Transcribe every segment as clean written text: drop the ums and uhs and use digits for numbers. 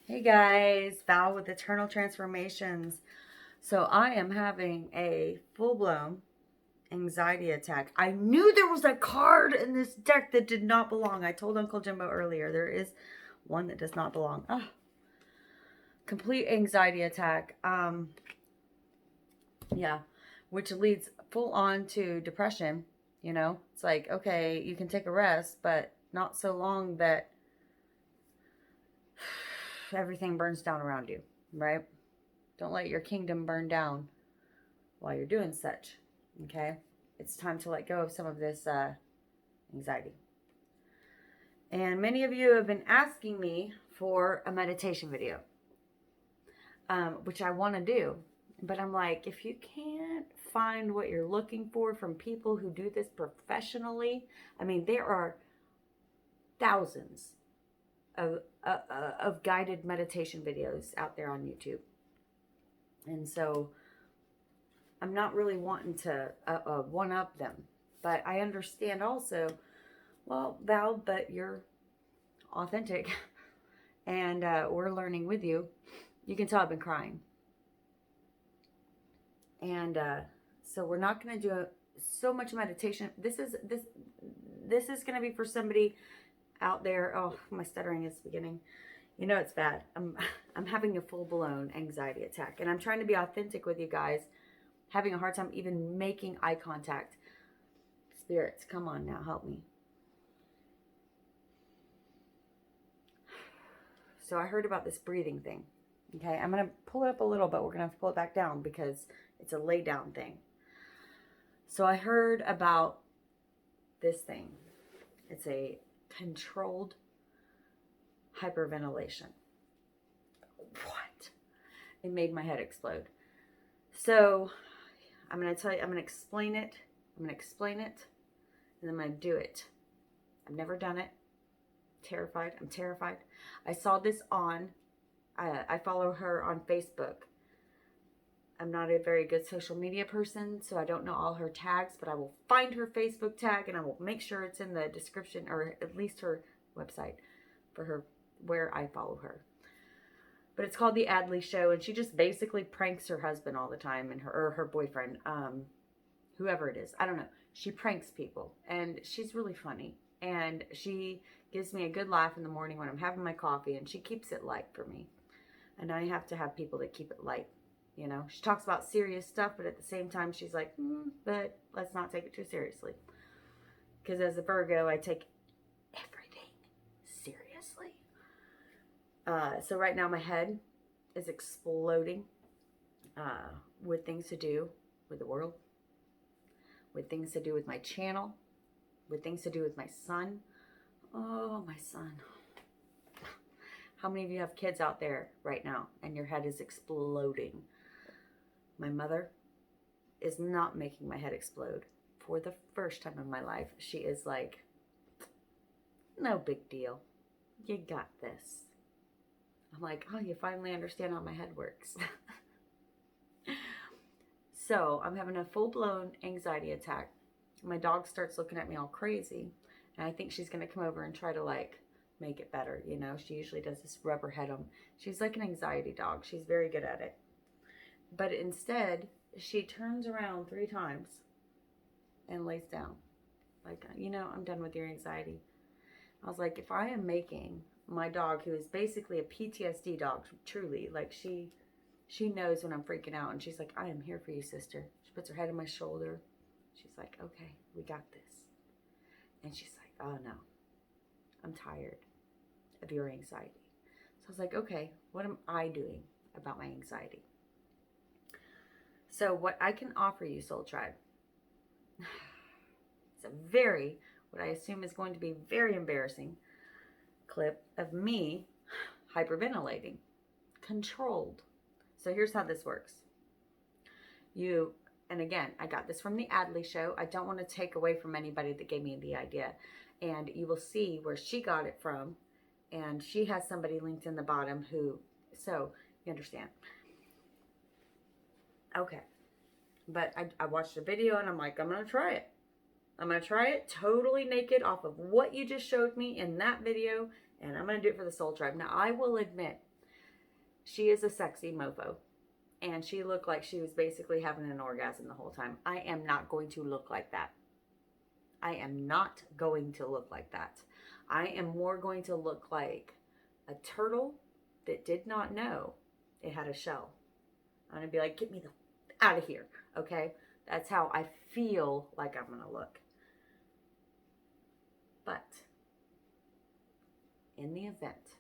Hey guys, Val with Eternal Transformations. So I am having a full-blown anxiety attack. I knew there was a card in this deck that did not belong. I told Uncle Jimbo earlier there is one that does not belong. Complete anxiety attack. Yeah, which leads full on to depression. It's like, okay, you can take a rest, but not so long that everything burns down around you, right? Don't let your kingdom burn down while you're doing such. Okay? It's time to let go of some of this anxiety. And many of you have been asking me for a meditation video, which I want to do. But I'm like, if you can't find what you're looking for from people who do this professionally, I mean, there are thousands of guided meditation videos out there on YouTube. And so I'm not really wanting to one up them. But I understand also, well, Val, but you're authentic and we're learning with you. You can tell I've been crying. And so we're not going to do so much meditation. This is going to be for somebody out there. Oh, my stuttering is beginning. You know it's bad. I'm having a full-blown anxiety attack, and I'm trying to be authentic with you guys. Having a hard time even making eye contact. Spirits, come on now, help me. So I heard about this breathing thing. Okay, I'm going to pull it up a little, but we're going to have to pull it back down because it's a lay down thing. So I heard about this thing. It's a controlled hyperventilation. What? It made my head explode. So I'm going to tell you, I'm going to explain it. And then I'm going to do it. I've never done it. I'm terrified. I saw this on, I follow her on Facebook. I'm not a very good social media person, so I don't know all her tags, but I will find her Facebook tag and I will make sure it's in the description, or at least her website for her, where I follow her. But it's called the ADLEY Show, and she just basically pranks her husband all the time, and her boyfriend, whoever it is. I don't know. She pranks people, and she's really funny. And she gives me a good laugh in the morning when I'm having my coffee, and she keeps it light for me. And I have to have people that keep it light. You know, she talks about serious stuff, but at the same time, she's like, but let's not take it too seriously. Because as a Virgo, I take everything seriously. So right now, my head is exploding with things to do with the world, with things to do with my channel, with things to do with my son. Oh, my son. How many of you have kids out there right now and your head is exploding? My mother is not making my head explode. For the first time in my life, she is like, no big deal. You got this. I'm like, oh, you finally understand how my head works. So I'm having a full-blown anxiety attack. My dog starts looking at me all crazy. And I think she's going to come over and try to like make it better. You know, she usually does this rub her head on. She's like an anxiety dog. She's very good at it. But instead, she turns around 3 times and lays down. Like, you know, I'm done with your anxiety. I was like, if I am making my dog, who is basically a PTSD dog, truly, like she knows when I'm freaking out. And she's like, I am here for you, sister. She puts her head on my shoulder. She's like, okay, we got this. And she's like, oh no, I'm tired of your anxiety. So I was like, okay, what am I doing about my anxiety? So what I can offer you, Soul Tribe, it's a very, what I assume is going to be very embarrassing clip of me hyperventilating, controlled. So here's how this works. And again, I got this from the ADLEY Show. I don't want to take away from anybody that gave me the idea. And you will see where she got it from. And she has somebody linked in the bottom who, so you understand. Okay. But I watched a video and I'm like, I'm going to try it. I'm going to try it totally naked off of what you just showed me in that video. And I'm going to do it for the Soul Tribe. Now, I will admit, She is a sexy mofo. And she looked like she was basically having an orgasm the whole time. I am not going to look like that. I am not going to look like that. I am more going to look like a turtle that did not know it had a shell. I'm going to be like, get me the out of here. Okay? That's how I feel like I'm going to look. But in the event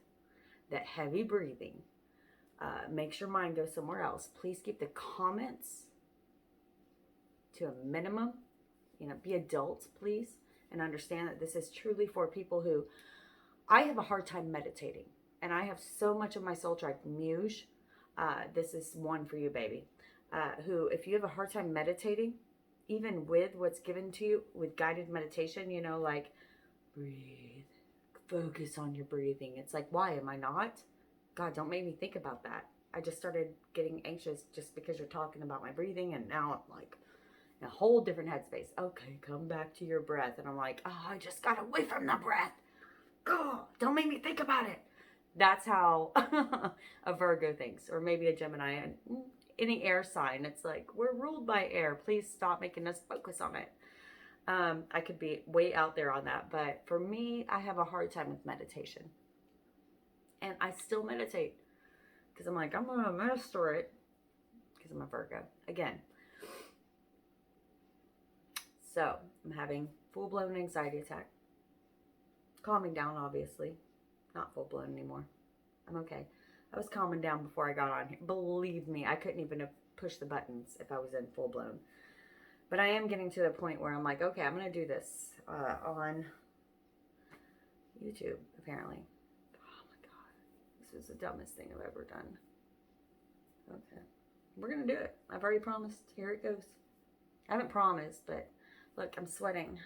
that heavy breathing makes your mind go somewhere else, please keep the comments to a minimum. Be adults, please, and understand that this is truly for people who, I have a hard time meditating, and I have so much of my soul tribe, Muse, this is one for you, baby, who, if you have a hard time meditating, even with what's given to you with guided meditation, like breathe, focus on your breathing. It's like, why am I not? God, don't make me think about that. I just started getting anxious just because you're talking about my breathing, and now I'm like in a whole different headspace. Okay, come back to your breath. And I'm like, oh, I just got away from the breath. Oh, don't make me think about it. That's how a Virgo thinks, or maybe a Gemini, and any air sign. It's like, we're ruled by air. Please stop making us focus on it. I could be way out there on that, but for me, I have a hard time with meditation. And I still meditate because I'm like, I'm going to master it because I'm a Virgo. Again. So I'm having full-blown anxiety attack. Calming down, obviously. Not full-blown anymore. I'm okay. I was calming down before I got on here. Believe me, I couldn't even have pushed the buttons if I was in full-blown. But I am getting to the point where I'm like, okay, I'm going to do this on YouTube, apparently. Oh my God. This is the dumbest thing I've ever done. Okay. We're going to do it. I've already promised. Here it goes. I haven't promised, but look, I'm sweating.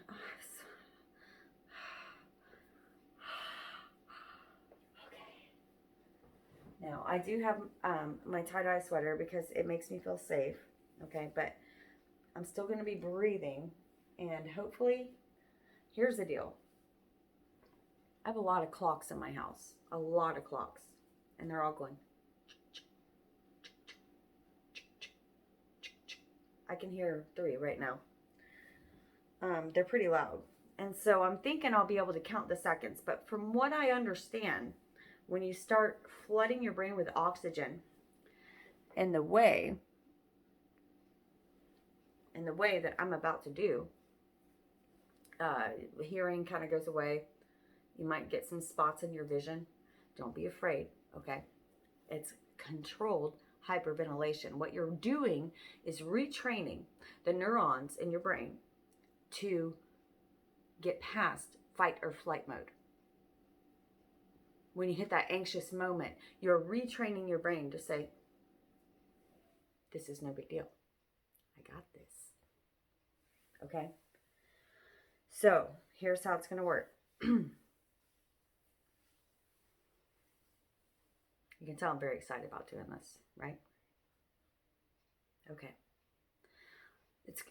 Okay. Now, I do have my tie-dye sweater because it makes me feel safe. Okay, but I'm still going to be breathing. And hopefully, here's the deal. I have a lot of clocks in my house. A lot of clocks. And they're all going. I can hear 3 right now. They're pretty loud. And so I'm thinking I'll be able to count the seconds. But from what I understand, when you start flooding your brain with oxygen in the way that I'm about to do, hearing kind of goes away. You might get some spots in your vision. Don't be afraid, okay? It's controlled hyperventilation. What you're doing is retraining the neurons in your brain to get past fight or flight mode. When you hit that anxious moment, you're retraining your brain to say, this is no big deal. I got this. Okay? So, here's how it's going to work. You can tell I'm very excited about doing this, right? Okay.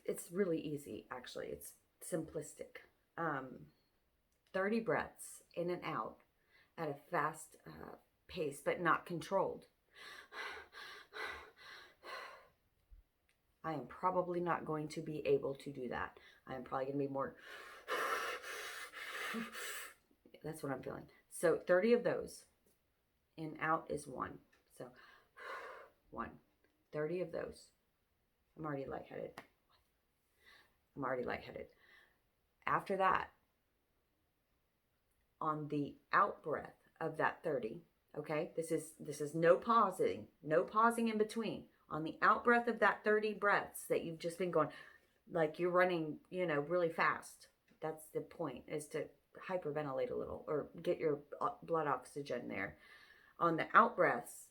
It's really easy, actually. It's simplistic. 30 breaths in and out at a fast pace, but not controlled. I am probably not going to be able to do that. I am probably going to be more... That's what I'm feeling. So 30 of those. In out is 1. So 1. 30 of those. I'm already lightheaded. After that, on the out breath of that 30, okay? This is no pausing in between. On the out breath of that 30 breaths that you've just been going, like you're running, really fast. That's the point, is to hyperventilate a little or get your blood oxygen there. On the out breaths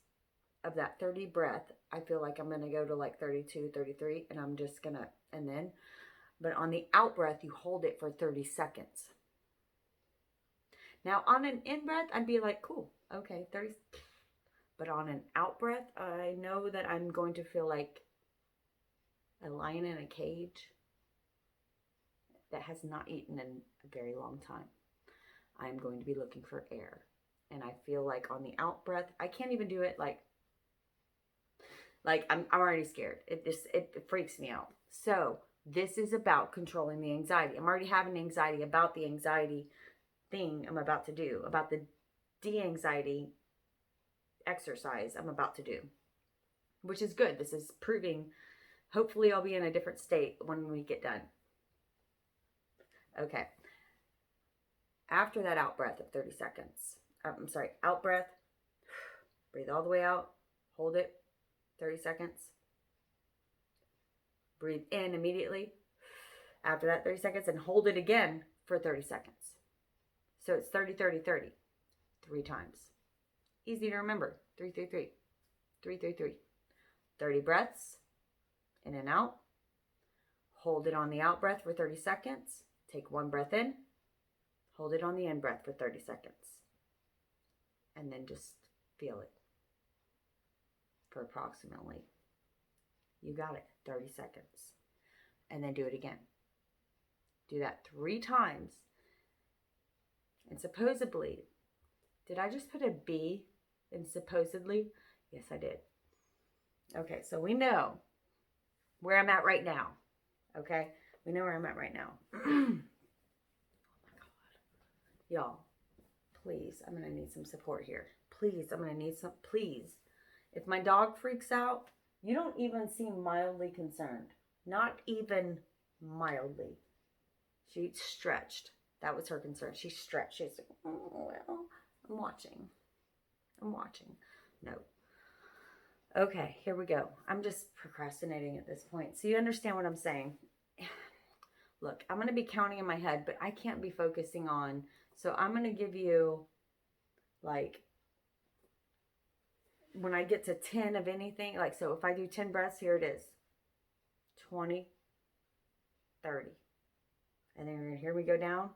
of that 30 breath, I feel like I'm going to go to like 32, 33, and I'm just going to, but on the out breath, you hold it for 30 seconds. Now, on an in breath, I'd be like, cool, okay, 30. But on an out breath, I know that I'm going to feel like a lion in a cage that has not eaten in a very long time. I'm going to be looking for air. And I feel like on the out breath, I can't even do it like Like, I'm already scared. It freaks me out. So this is about controlling the anxiety. I'm already having anxiety about the anxiety thing I'm about to do, about the de-anxiety exercise I'm about to do, which is good. This is proving, hopefully I'll be in a different state when we get done. Okay. After that out breath of 30 seconds, out breath, breathe all the way out, hold it, 30 seconds. Breathe in immediately after that 30 seconds and hold it again for 30 seconds. So it's 30, 30, 30, 3 times. Easy to remember. 3, 3, 3, 3, 3, 3. 30 breaths, in and out. Hold it on the out breath for 30 seconds. Take 1 breath in. Hold it on the in breath for 30 seconds. And then just feel it for approximately, you got it, 30 seconds. And then do it again. Do that 3 times. And supposedly, did I just put a B in supposedly? Yes, I did. Okay, so we know where I'm at right now. Okay? We know where I'm at right now. Oh my God. Y'all, please, I'm going to need some support here. Please, I'm going to need some, please. If my dog freaks out, you don't even seem mildly concerned. Not even mildly. She stretched. That was her concern. She stretched. She's like, oh, well, I'm watching. No. Okay, here we go. I'm just procrastinating at this point. So you understand what I'm saying. Look, I'm going to be counting in my head, but I can't be focusing on. So I'm going to give you, like, when I get to 10 of anything, like, so if I do 10 breaths, here it is. 20, 30. And then you're going to hear me go down.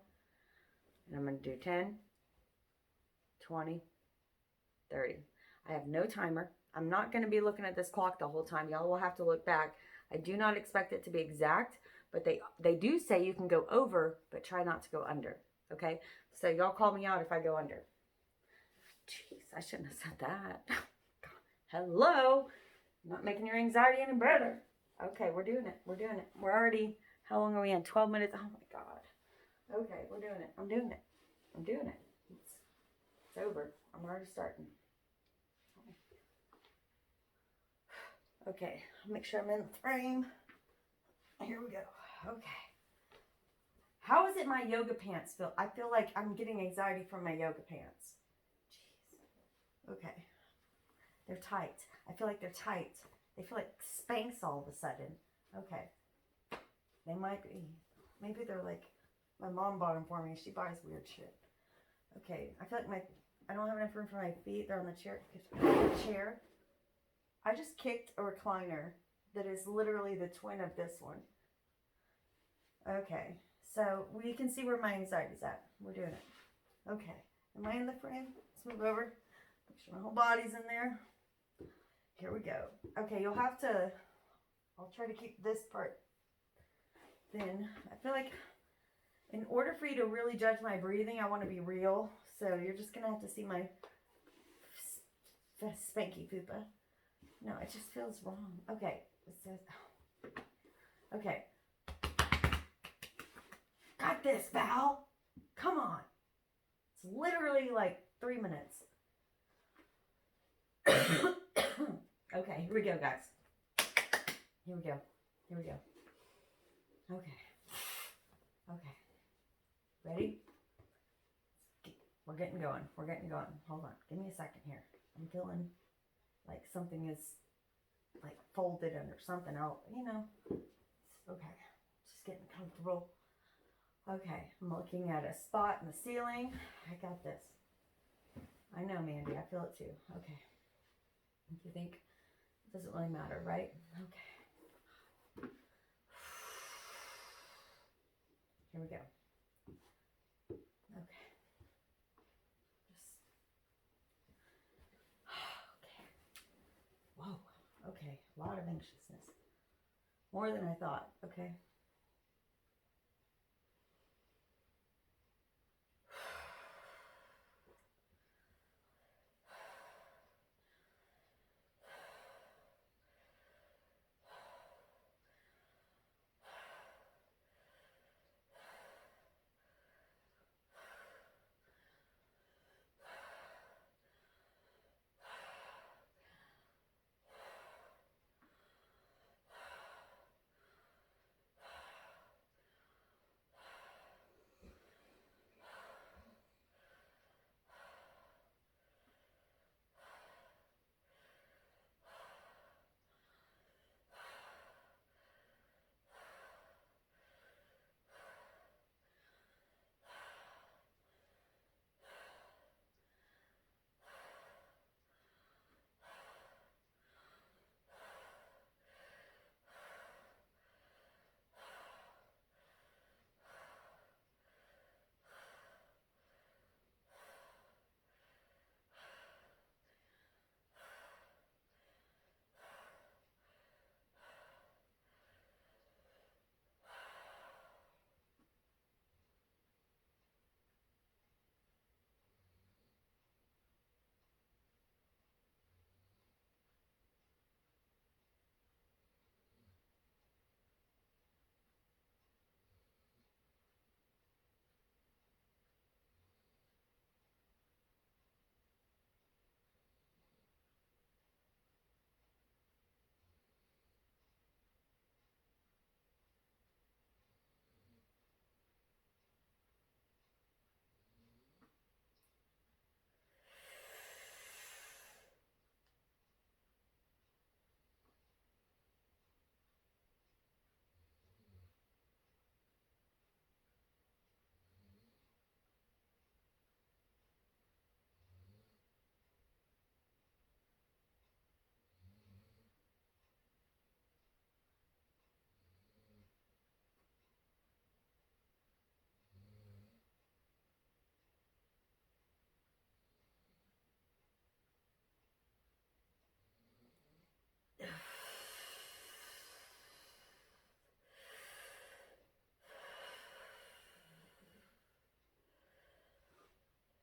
And I'm going to do 10, 20, 30. I have no timer. I'm not going to be looking at this clock the whole time. Y'all will have to look back. I do not expect it to be exact, but they do say you can go over, but try not to go under. Okay? So y'all call me out if I go under. Jeez, I shouldn't have said that. Hello? I'm not making your anxiety any better. Okay, we're doing it. We're already, how long are we in? 12 minutes? Oh my God. Okay, we're doing it. I'm doing it. It's over. I'm already starting. Okay, I'll make sure I'm in the frame. Here we go. Okay. How is it my yoga pants feel? I feel like I'm getting anxiety from my yoga pants. Jeez. Okay. They're tight. I feel like they're tight. They feel like Spanx all of a sudden. Okay. They might be. Maybe they're like, my mom bought them for me. She buys weird shit. Okay. I feel like I don't have enough room for my feet. They're on the chair. I just kicked a recliner that is literally the twin of this one. Okay. So we can see where my anxiety's at. We're doing it. Okay. Am I in the frame? Let's move over. Make sure my whole body's in there. Here we go. Okay, you'll have to, I'll try to keep this part thin. I feel like in order for you to really judge my breathing, I want to be real. So you're just going to have to see my spanky poopa. No, it just feels wrong. Okay. It says, okay. Got this, Val. Come on. It's literally like 3 minutes. Okay, here we go, guys. Here we go. Okay. Ready? We're getting going. Hold on. Give me a second here. I'm feeling like something is like folded under something else. Okay. Just getting comfortable. Okay. I'm looking at a spot in the ceiling. I got this. I know, Mandy. I feel it too. Okay. You think it doesn't really matter, right? Okay. Here we go. Okay. Okay. Whoa. Okay. A lot of anxiousness. More than I thought. Okay.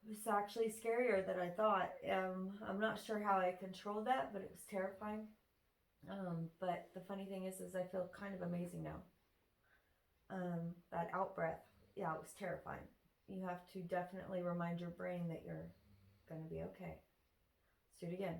was actually scarier than I thought. I'm not sure how I controlled that, but it was terrifying. But the funny thing is I feel kind of amazing now. That out breath, yeah, it was terrifying. You have to definitely remind your brain that you're going to be okay. Let's do it again.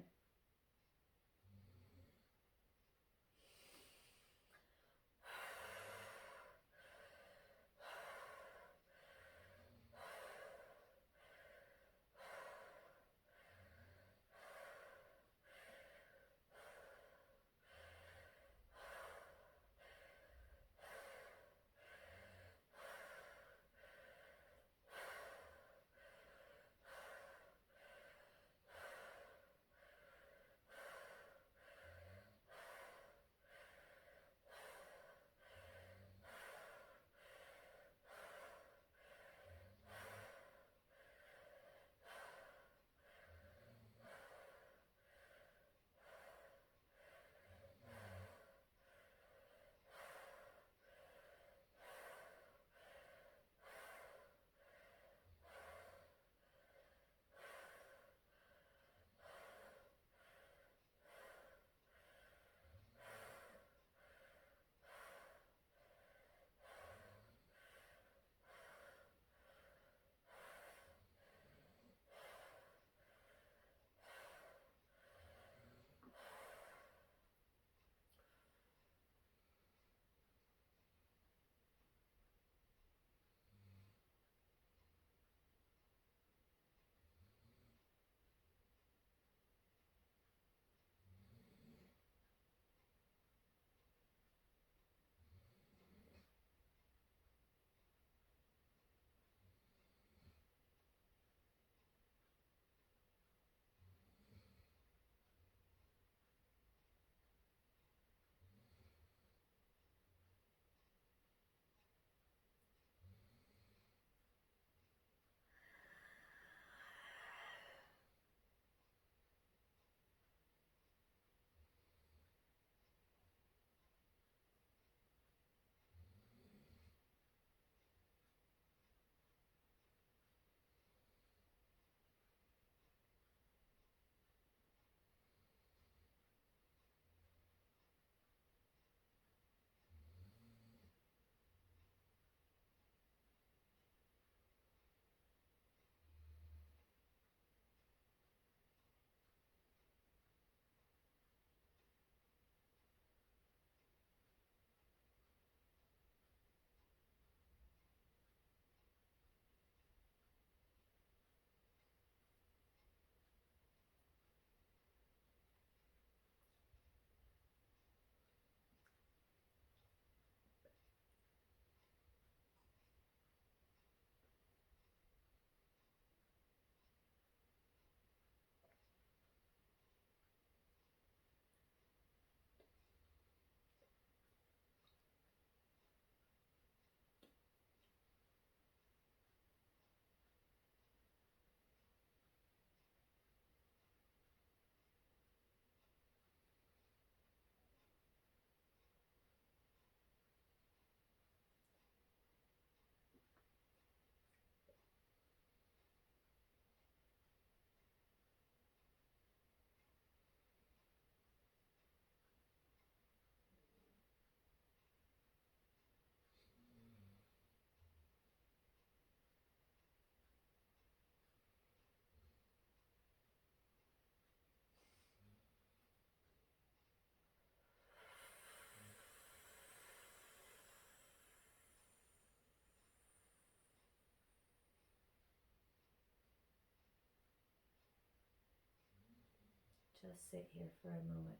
Just sit here for a moment.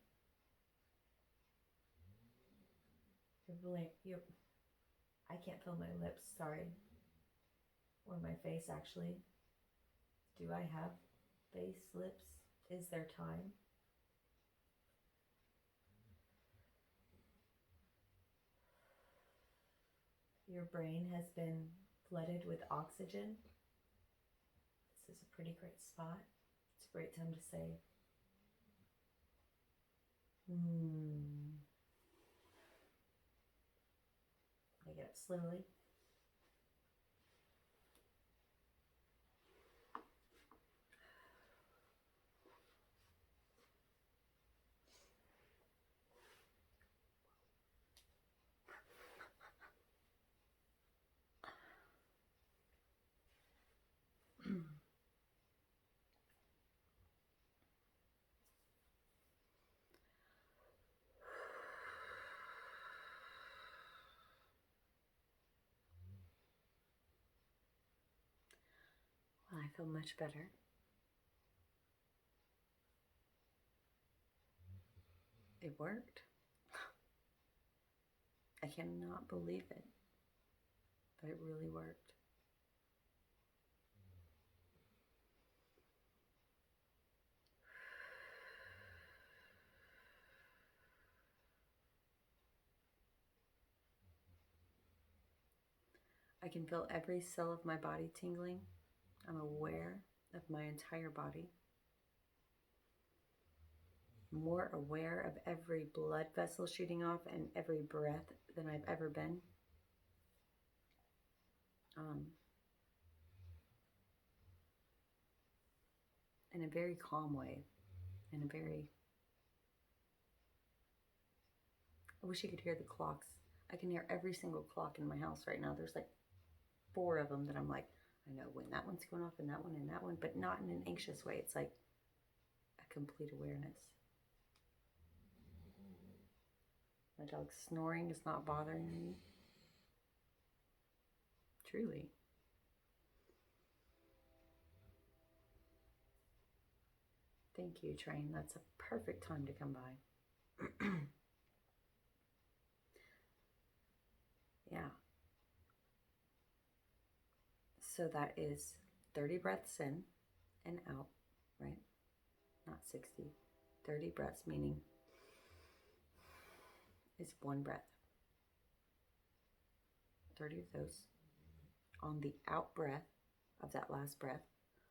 I can't feel my lips, sorry. Or my face, actually. Do I have face, lips? Is there time? Your brain has been flooded with oxygen. This is a pretty great spot. It's a great time to say, I get up slowly. I feel much better. It worked. I cannot believe it, but it really worked. I can feel every cell of my body tingling. I'm aware of my entire body. More aware of every blood vessel shooting off and every breath than I've ever been. In a very calm way, in a very, I wish you could hear the clocks. I can hear every single clock in my house right now. There's like 4 of them that I'm like, I know when that one's going off and that one, but not in an anxious way. It's like a complete awareness. My dog's snoring is not bothering me. Truly. Thank you, Train. That's a perfect time to come by. Yeah. So that is 30 breaths in and out, right? Not 60. 30 breaths, meaning it's 1 breath. 30 of those. On the out breath of that last breath,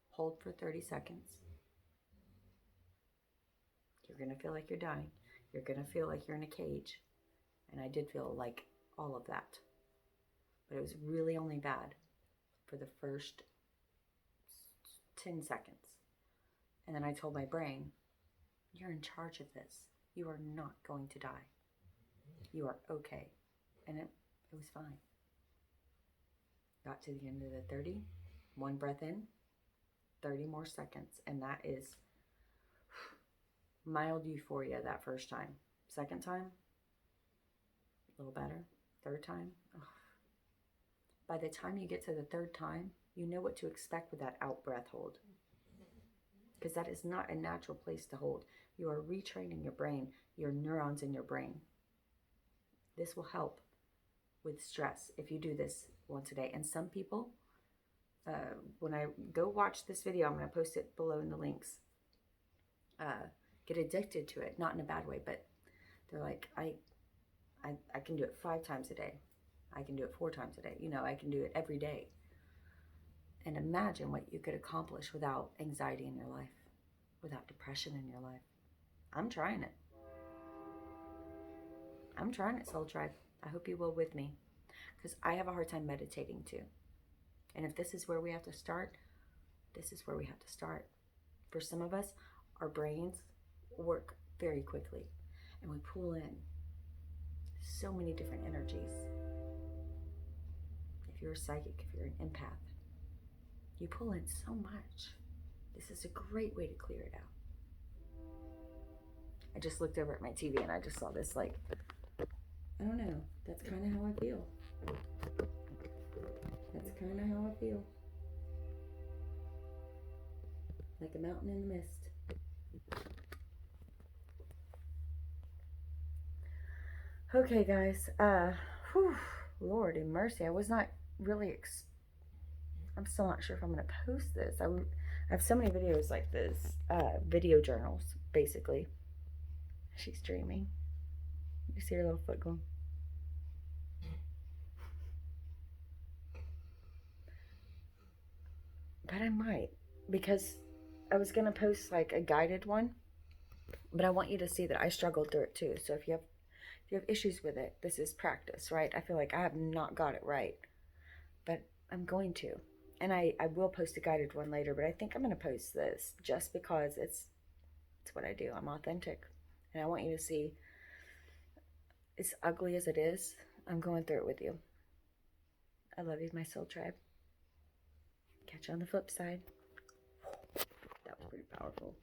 hold for 30 seconds. You're going to feel like you're dying. You're going to feel like you're in a cage. And I did feel like all of that. But it was really only bad for the first 10 seconds. And then I told my brain, you're in charge of this. You are not going to die. You are okay. And it was fine. Got to the end of the 30, 1 breath in, 30 more seconds. And that is mild euphoria that first time. Second time, a little better. Third time, ugh. By the time you get to the 3rd time, you know what to expect with that out breath hold. Because that is not a natural place to hold. You are retraining your brain, your neurons in your brain. This will help with stress if you do this once a day. And some people, when I go watch this video, I'm going to post it below in the links, get addicted to it. Not in a bad way, but they're like, I can do it 5 times a day. I can do it 4 times a day. You know, I can do it every day. And imagine what you could accomplish without anxiety in your life, without depression in your life. I'm trying it. I'm trying it, Soul Tribe. I hope you will with me, because I have a hard time meditating too. And if this is where we have to start, this is where we have to start. For some of us, our brains work very quickly, and we pull in so many different energies. If you're a psychic, if you're an empath, you pull in so much. This is a great way to clear it out. I just looked over at my TV and I just saw this, like, I don't know. That's kind of how I feel. That's kind of how I feel. Like a mountain in the mist. Okay, guys. Lordy mercy. I was not really... I'm still not sure if I'm going to post this. I have so many videos like this. Video journals, basically. She's dreaming. You see her little foot going. But I might, because I was going to post like a guided one, but I want you to see that I struggled through it too. So if you have issues with it, this is practice, right? I feel like I have not got it right, but I'm going to. And I will post a guided one later, but I think I'm going to post this just because it's what I do. I'm authentic. And I want you to see, as ugly as it is, I'm going through it with you. I love you, my soul tribe. Catch you on the flip side. That was pretty powerful.